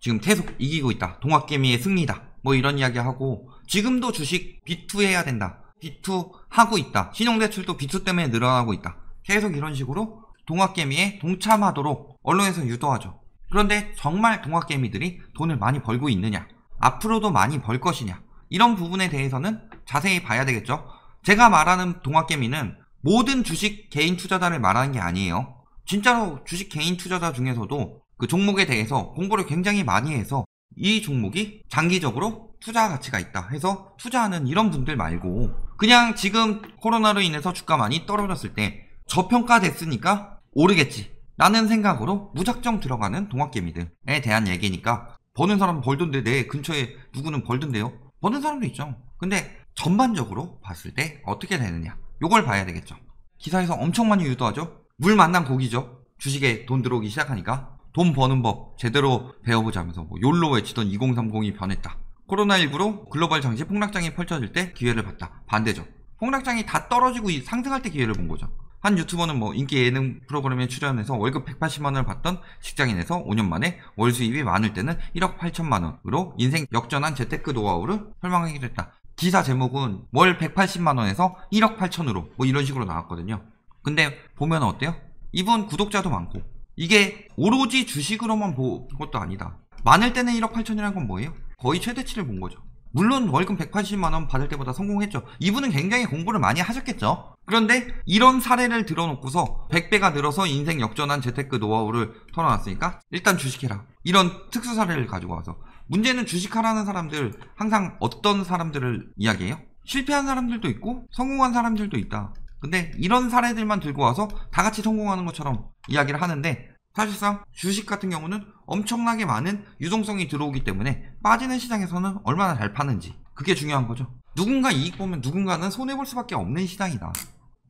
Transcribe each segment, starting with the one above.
지금 계속 이기고 있다. 동학개미의 승리다. 뭐 이런 이야기 하고 지금도 주식 B2 해야 된다. B2 하고 있다. 신용대출도 B2 때문에 늘어나고 있다. 계속 이런 식으로 동학개미에 동참하도록 언론에서 유도하죠. 그런데 정말 동학개미들이 돈을 많이 벌고 있느냐? 앞으로도 많이 벌 것이냐? 이런 부분에 대해서는 자세히 봐야 되겠죠. 제가 말하는 동학개미는 모든 주식 개인 투자자를 말하는 게 아니에요. 진짜로 주식 개인 투자자 중에서도 그 종목에 대해서 공부를 굉장히 많이 해서 이 종목이 장기적으로 투자 가치가 있다 해서 투자하는 이런 분들 말고 그냥 지금 코로나로 인해서 주가 많이 떨어졌을 때 저평가됐으니까 오르겠지 라는 생각으로 무작정 들어가는 동학개미들에 대한 얘기니까 버는 사람은 벌던데 내 근처에 누구는 벌던데요? 버는 사람도 있죠. 근데 전반적으로 봤을 때 어떻게 되느냐 요걸 봐야 되겠죠. 기사에서 엄청 많이 유도하죠. 물 만난 고기죠. 주식에 돈 들어오기 시작하니까 돈 버는 법 제대로 배워보자면서 뭐 욜로 외치던 2030이 변했다. 코로나19로 글로벌 장시 폭락장이 펼쳐질 때 기회를 봤다. 반대죠. 폭락장이 다 떨어지고 상승할 때 기회를 본 거죠. 한 유튜버는 뭐 인기 예능 프로그램에 출연해서 월급 180만원을 받던 직장인에서 5년 만에 월 수입이 많을 때는 1억 8천만원으로 인생 역전한 재테크 노하우를 설명하기도 했다. 기사 제목은 월 180만원에서 1억 8천으로 뭐 이런 식으로 나왔거든요. 근데 보면 어때요? 이분 구독자도 많고 이게 오로지 주식으로만 본 것도 아니다. 많을 때는 1억 8천이라는 건 뭐예요? 거의 최대치를 본 거죠. 물론 월급 180만원 받을 때보다 성공했죠. 이분은 굉장히 공부를 많이 하셨겠죠. 그런데 이런 사례를 들어놓고서 100배가 늘어서 인생 역전한 재테크 노하우를 털어놨으니까 일단 주식해라. 이런 특수 사례를 가지고 와서 문제는 주식하라는 사람들 항상 어떤 사람들을 이야기해요? 실패한 사람들도 있고 성공한 사람들도 있다. 근데 이런 사례들만 들고 와서 다 같이 성공하는 것처럼 이야기를 하는데 사실상 주식 같은 경우는 엄청나게 많은 유동성이 들어오기 때문에 빠지는 시장에서는 얼마나 잘 파는지 그게 중요한 거죠. 누군가 이익 보면 누군가는 손해볼 수밖에 없는 시장이다.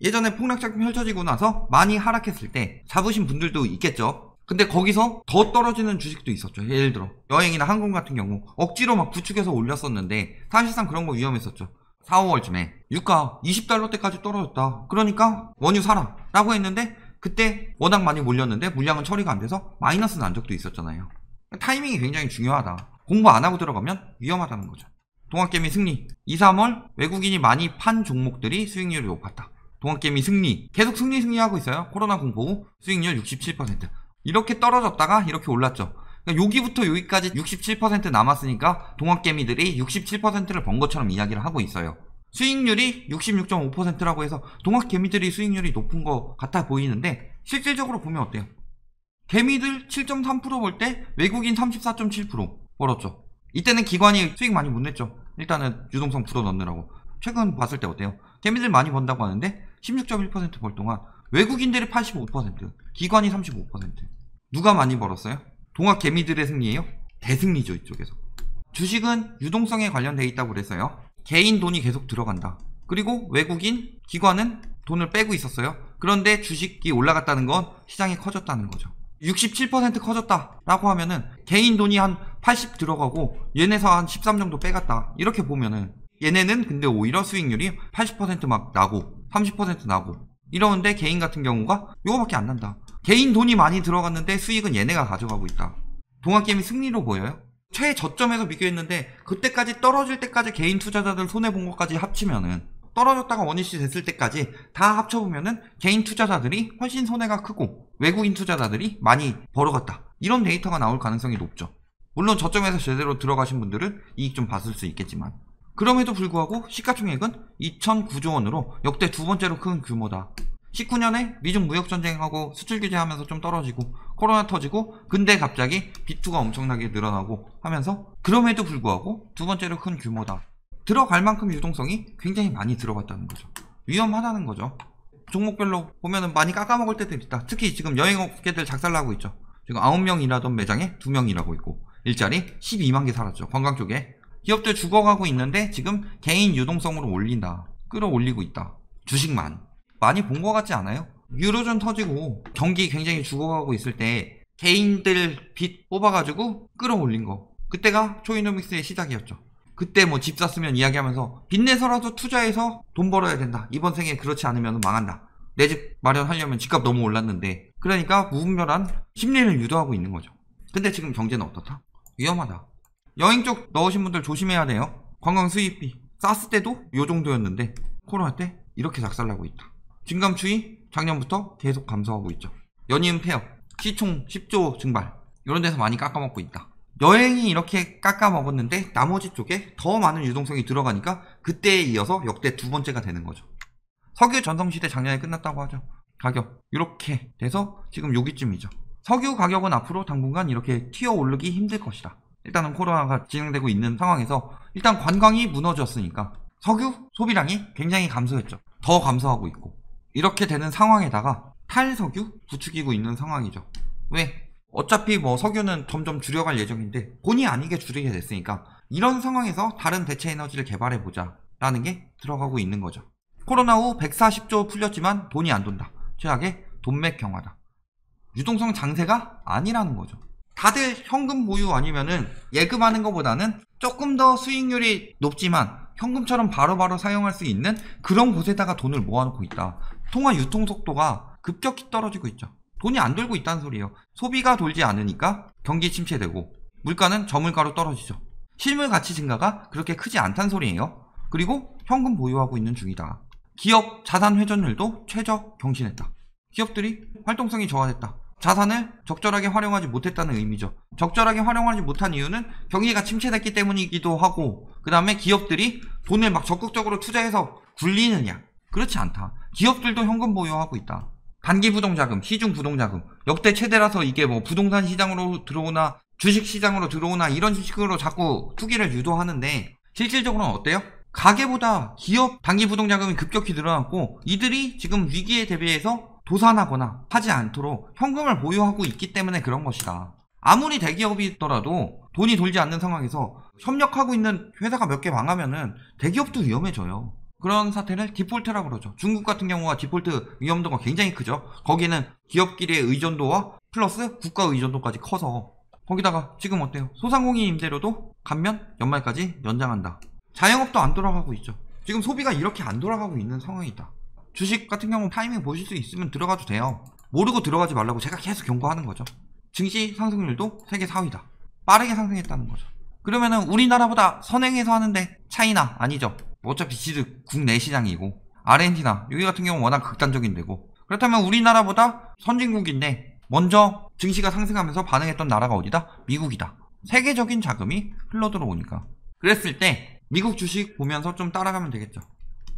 예전에 폭락장 펼쳐지고 나서 많이 하락했을 때 잡으신 분들도 있겠죠. 근데 거기서 더 떨어지는 주식도 있었죠. 예를 들어 여행이나 항공 같은 경우 억지로 막 부축해서 올렸었는데 사실상 그런 거 위험했었죠. 4, 5월쯤에 유가 20달러 때까지 떨어졌다. 그러니까 원유 사라 라고 했는데 그때 워낙 많이 몰렸는데 물량은 처리가 안 돼서 마이너스 난 적도 있었잖아요. 타이밍이 굉장히 중요하다. 공부 안 하고 들어가면 위험하다는 거죠. 동학개미 승리 2, 3월 외국인이 많이 판 종목들이 수익률이 높았다. 동학개미 승리 계속 승리하고 있어요. 코로나 공포 후 수익률 67%. 이렇게 떨어졌다가 이렇게 올랐죠. 그러니까 여기부터 여기까지 67% 남았으니까 동학개미들이 67%를 번 것처럼 이야기를 하고 있어요. 수익률이 66.5%라고 해서 동학개미들이 수익률이 높은 것 같아 보이는데 실질적으로 보면 어때요? 개미들 7.3% 벌 때 외국인 34.7% 벌었죠. 이때는 기관이 수익 많이 못 냈죠. 일단은 유동성 풀어 넣느라고. 최근 봤을 때 어때요? 개미들 많이 번다고 하는데 16.1% 벌 동안 외국인들이 85%, 기관이 35%. 누가 많이 벌었어요? 동학개미들의 승리예요? 대승리죠, 이쪽에서. 주식은 유동성에 관련되어 있다고 그랬어요. 개인 돈이 계속 들어간다. 그리고 외국인, 기관은 돈을 빼고 있었어요. 그런데 주식이 올라갔다는 건 시장이 커졌다는 거죠. 67% 커졌다라고 하면은 개인 돈이 한 80 들어가고 얘네서 한 13 정도 빼갔다. 이렇게 보면은 얘네는 근데 오히려 수익률이 80% 막 나고 30% 나고 이러는데 개인 같은 경우가 요거밖에 안 난다. 개인 돈이 많이 들어갔는데 수익은 얘네가 가져가고 있다. 동학개미 승리로 보여요? 최저점에서 비교했는데 그때까지 떨어질 때까지 개인 투자자들 손해본 것까지 합치면은 떨어졌다가 원위치 됐을 때까지 다 합쳐보면은 개인 투자자들이 훨씬 손해가 크고 외국인 투자자들이 많이 벌어갔다. 이런 데이터가 나올 가능성이 높죠. 물론 저점에서 제대로 들어가신 분들은 이익 좀 봤을 수 있겠지만 그럼에도 불구하고 시가총액은 2,009조 원으로 역대 두 번째로 큰 규모다. 19년에 미중 무역전쟁하고 수출 규제하면서 좀 떨어지고 코로나 터지고 근데 갑자기 B2가 엄청나게 늘어나고 하면서 그럼에도 불구하고 두 번째로 큰 규모다. 들어갈 만큼 유동성이 굉장히 많이 들어갔다는 거죠. 위험하다는 거죠. 종목별로 보면은 많이 깎아먹을 때도 있다. 특히 지금 여행업계들 작살나고 있죠. 지금 9명 일하던 매장에 2명 일하고 있고 일자리 12만 개 살았죠. 관광 쪽에. 기업들 죽어가고 있는데 지금 개인 유동성으로 올린다. 끌어올리고 있다. 주식만. 많이 본 것 같지 않아요? 유로존 터지고 경기 굉장히 죽어가고 있을 때 개인들 빚 뽑아가지고 끌어올린 거. 그때가 초이노믹스의 시작이었죠. 그때 뭐 집 샀으면 이야기하면서 빚내서라도 투자해서 돈 벌어야 된다. 이번 생에 그렇지 않으면 망한다. 내 집 마련하려면 집값 너무 올랐는데 그러니까 무분별한 심리를 유도하고 있는 거죠. 근데 지금 경제는 어떻다? 위험하다. 여행 쪽 넣으신 분들 조심해야 돼요. 관광 수입비 쌌을 때도 요 정도였는데 코로나 때 이렇게 작살나고 있다. 진감추위 작년부터 계속 감소하고 있죠. 연이은 폐업, 시총 10조 증발, 이런 데서 많이 깎아먹고 있다. 여행이 이렇게 깎아먹었는데 나머지 쪽에 더 많은 유동성이 들어가니까 그때에 이어서 역대 두 번째가 되는 거죠. 석유 전성시대 작년에 끝났다고 하죠. 가격 이렇게 돼서 지금 여기쯤이죠. 석유 가격은 앞으로 당분간 이렇게 튀어 오르기 힘들 것이다. 일단은 코로나가 진행되고 있는 상황에서 일단 관광이 무너졌으니까 석유 소비량이 굉장히 감소했죠. 더 감소하고 있고, 이렇게 되는 상황에다가 탈석유 부추기고 있는 상황이죠. 왜? 어차피 뭐 석유는 점점 줄여갈 예정인데 본의 아니게 줄이게 됐으니까 이런 상황에서 다른 대체 에너지를 개발해보자 라는 게 들어가고 있는 거죠. 코로나 후 140조 풀렸지만 돈이 안 돈다. 최악의 돈맥 경화다. 유동성 장세가 아니라는 거죠. 다들 현금 보유 아니면은 예금하는 것보다는 조금 더 수익률이 높지만 현금처럼 바로바로 사용할 수 있는 그런 곳에다가 돈을 모아놓고 있다. 통화 유통 속도가 급격히 떨어지고 있죠. 돈이 안 돌고 있다는 소리예요. 소비가 돌지 않으니까 경기 침체되고 물가는 저물가로 떨어지죠. 실물 가치 증가가 그렇게 크지 않다는 소리예요. 그리고 현금 보유하고 있는 중이다. 기업 자산 회전율도 최저 경신했다. 기업들이 활동성이 저하됐다. 자산을 적절하게 활용하지 못했다는 의미죠. 적절하게 활용하지 못한 이유는 경기가 침체됐기 때문이기도 하고, 그 다음에 기업들이 돈을 막 적극적으로 투자해서 굴리느냐? 그렇지 않다. 기업들도 현금 보유하고 있다. 단기 부동자금, 시중 부동자금 역대 최대라서 이게 뭐 부동산 시장으로 들어오나 주식 시장으로 들어오나 이런 식으로 자꾸 투기를 유도하는데 실질적으로는 어때요? 가계보다 기업 단기 부동자금이 급격히 늘어났고 이들이 지금 위기에 대비해서 도산하거나 하지 않도록 현금을 보유하고 있기 때문에 그런 것이다. 아무리 대기업이더라도 돈이 돌지 않는 상황에서 협력하고 있는 회사가 몇 개 망하면은 대기업도 위험해져요. 그런 사태를 디폴트라고 그러죠. 중국 같은 경우가 디폴트 위험도가 굉장히 크죠. 거기는 기업끼리의 의존도와 플러스 국가 의존도까지 커서, 거기다가 지금 어때요? 소상공인 임대료도 감면 연말까지 연장한다. 자영업도 안 돌아가고 있죠. 지금 소비가 이렇게 안 돌아가고 있는 상황이다. 주식 같은 경우 타이밍 보실 수 있으면 들어가도 돼요. 모르고 들어가지 말라고 제가 계속 경고하는 거죠. 증시 상승률도 세계 4위다. 빠르게 상승했다는 거죠. 그러면은 우리나라보다 선행해서 하는데 차이나? 아니죠. 어차피 지들 국내 시장이고, 아르헨티나 여기 같은 경우 워낙 극단적인 데고, 그렇다면 우리나라보다 선진국인데 먼저 증시가 상승하면서 반응했던 나라가 어디다? 미국이다. 세계적인 자금이 흘러들어오니까. 그랬을 때 미국 주식 보면서 좀 따라가면 되겠죠.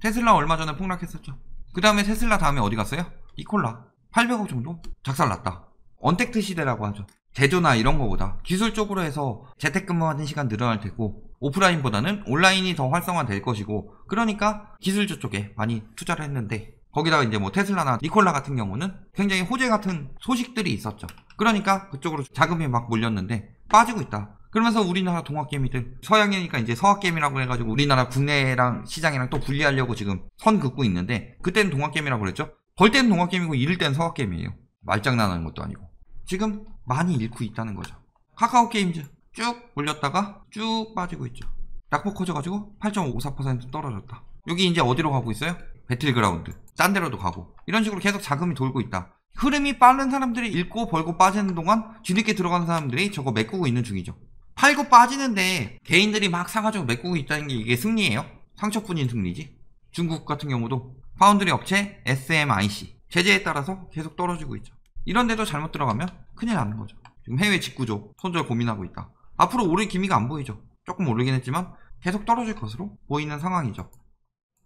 테슬라 얼마 전에 폭락했었죠. 그 다음에 테슬라 다음에 어디 갔어요? 니콜라 800억 정도 작살났다. 언택트 시대라고 하죠. 제조나 이런 거보다 기술적으로 해서 재택근무하는 시간 늘어날 테고 오프라인보다는 온라인이 더 활성화될 것이고, 그러니까 기술주 쪽에 많이 투자를 했는데 거기다가 이제 뭐 테슬라나 니콜라 같은 경우는 굉장히 호재 같은 소식들이 있었죠. 그러니까 그쪽으로 자금이 막 몰렸는데 빠지고 있다. 그러면서 우리나라 동학개미들, 서양이니까 이제 서학개미라고 해가지고 우리나라 국내랑 시장이랑 또 분리하려고 지금 선 긋고 있는데, 그때는 동학개미라고 그랬죠. 벌 때는 동학개미고 잃을 때는 서학개미예요. 말장난하는 것도 아니고. 지금 많이 잃고 있다는 거죠. 카카오게임즈 쭉 올렸다가 쭉 빠지고 있죠. 낙폭 커져가지고 8.54% 떨어졌다. 여기 이제 어디로 가고 있어요? 배틀그라운드. 딴 데로도 가고. 이런 식으로 계속 자금이 돌고 있다. 흐름이 빠른 사람들이 잃고 벌고 빠지는 동안 뒤늦게 들어가는 사람들이 저거 메꾸고 있는 중이죠. 팔고 빠지는데 개인들이 막 사가지고 메꾸고 있다는 게 이게 승리예요? 상처뿐인 승리지. 중국 같은 경우도 파운드리 업체 SMIC 제재에 따라서 계속 떨어지고 있죠. 이런데도 잘못 들어가면 큰일 나는 거죠. 지금 해외 직구조 손절 고민하고 있다. 앞으로 오를 기미가 안 보이죠. 조금 오르긴 했지만 계속 떨어질 것으로 보이는 상황이죠.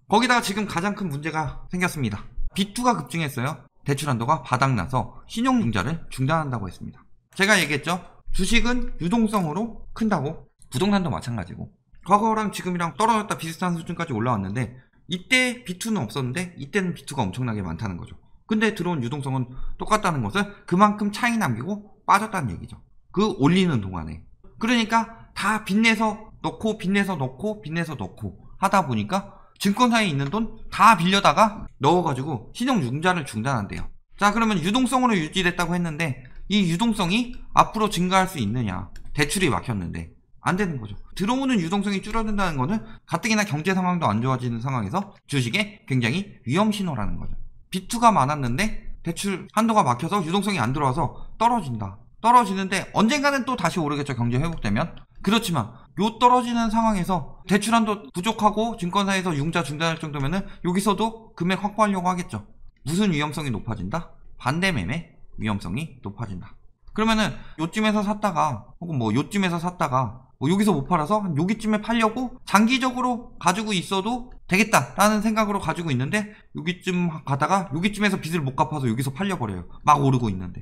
거기다가 지금 가장 큰 문제가 생겼습니다. B2가 급증했어요. 대출 한도가 바닥나서 신용융자를 중단한다고 했습니다. 제가 얘기했죠. 주식은 유동성으로 큰다고. 부동산도 마찬가지고. 과거랑 지금이랑 떨어졌다 비슷한 수준까지 올라왔는데 이때 B2는 없었는데 이때는 B2가 엄청나게 많다는 거죠. 근데 들어온 유동성은 똑같다는 것은 그만큼 차이 남기고 빠졌다는 얘기죠. 그 올리는 동안에. 그러니까 다 빚내서 넣고 빚내서 넣고 빚내서 넣고 하다 보니까 증권사에 있는 돈 다 빌려다가 넣어가지고 신용융자를 중단한대요. 자, 그러면 유동성으로 유지됐다고 했는데 이 유동성이 앞으로 증가할 수 있느냐. 대출이 막혔는데 안 되는 거죠. 들어오는 유동성이 줄어든다는 거는 가뜩이나 경제 상황도 안 좋아지는 상황에서 주식에 굉장히 위험 신호라는 거죠. B2가 많았는데 대출 한도가 막혀서 유동성이 안 들어와서 떨어진다. 떨어지는데 언젠가는 또 다시 오르겠죠. 경제 회복되면. 그렇지만 요 떨어지는 상황에서 대출한도 부족하고 증권사에서 융자 중단할 정도면은 여기서도 금액 확보하려고 하겠죠. 무슨 위험성이 높아진다? 반대 매매 위험성이 높아진다. 그러면은 요쯤에서 샀다가 혹은 뭐 요쯤에서 샀다가 뭐 여기서 못 팔아서 한 여기쯤에 팔려고 장기적으로 가지고 있어도 되겠다라는 생각으로 가지고 있는데 여기쯤 가다가 여기쯤에서 빚을 못 갚아서 여기서 팔려버려요. 막 오르고 있는데.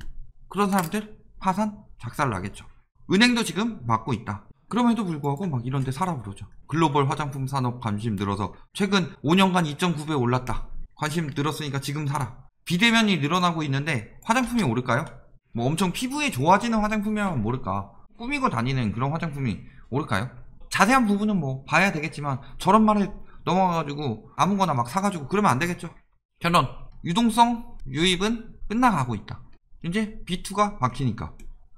그런 사람들 파산 작살 나겠죠. 은행도 지금 막고 있다. 그럼에도 불구하고 막 이런 데 사라 그러죠. 글로벌 화장품 산업 관심 늘어서 최근 5년간 2.9배 올랐다. 관심 늘었으니까 지금 사라. 비대면이 늘어나고 있는데 화장품이 오를까요? 뭐 엄청 피부에 좋아지는 화장품이라면 모를까. 꾸미고 다니는 그런 화장품이 오를까요? 자세한 부분은 뭐 봐야 되겠지만 저런 말을 넘어가가지고 아무거나 막 사가지고 그러면 안 되겠죠. 결론. 유동성 유입은 끝나가고 있다. 이제 B2가 막히니까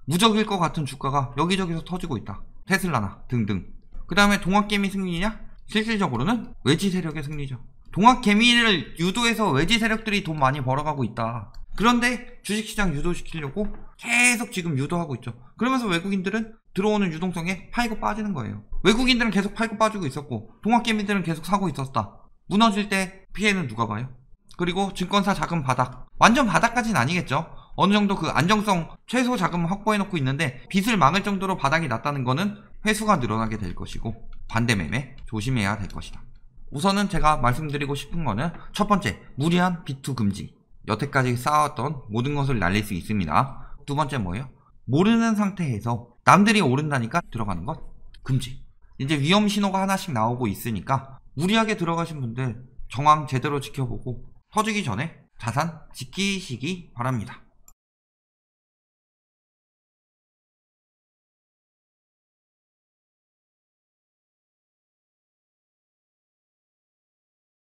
무적일 것 같은 주가가 여기저기서 터지고 있다. 테슬라나 등등. 그 다음에 동학개미 승리냐? 실질적으로는 외지 세력의 승리죠. 동학개미를 유도해서 외지 세력들이 돈 많이 벌어가고 있다. 그런데 주식시장 유도시키려고 계속 지금 유도하고 있죠. 그러면서 외국인들은 들어오는 유동성에 팔고 빠지는 거예요. 외국인들은 계속 팔고 빠지고 있었고 동학개미들은 계속 사고 있었다. 무너질 때 피해는 누가 봐요? 그리고 증권사 자금 바닥. 완전 바닥까지는 아니겠죠. 어느 정도 그 안정성 최소 자금 확보해놓고 있는데 빚을 막을 정도로 바닥이 났다는 거는 회수가 늘어나게 될 것이고 반대 매매 조심해야 될 것이다. 우선은 제가 말씀드리고 싶은 거는 첫 번째, 무리한 B2 금지. 여태까지 쌓아왔던 모든 것을 날릴 수 있습니다. 두 번째 뭐예요? 모르는 상태에서 남들이 오른다니까 들어가는 것 금지. 이제 위험 신호가 하나씩 나오고 있으니까 무리하게 들어가신 분들 정황 제대로 지켜보고 터지기 전에 자산 지키시기 바랍니다.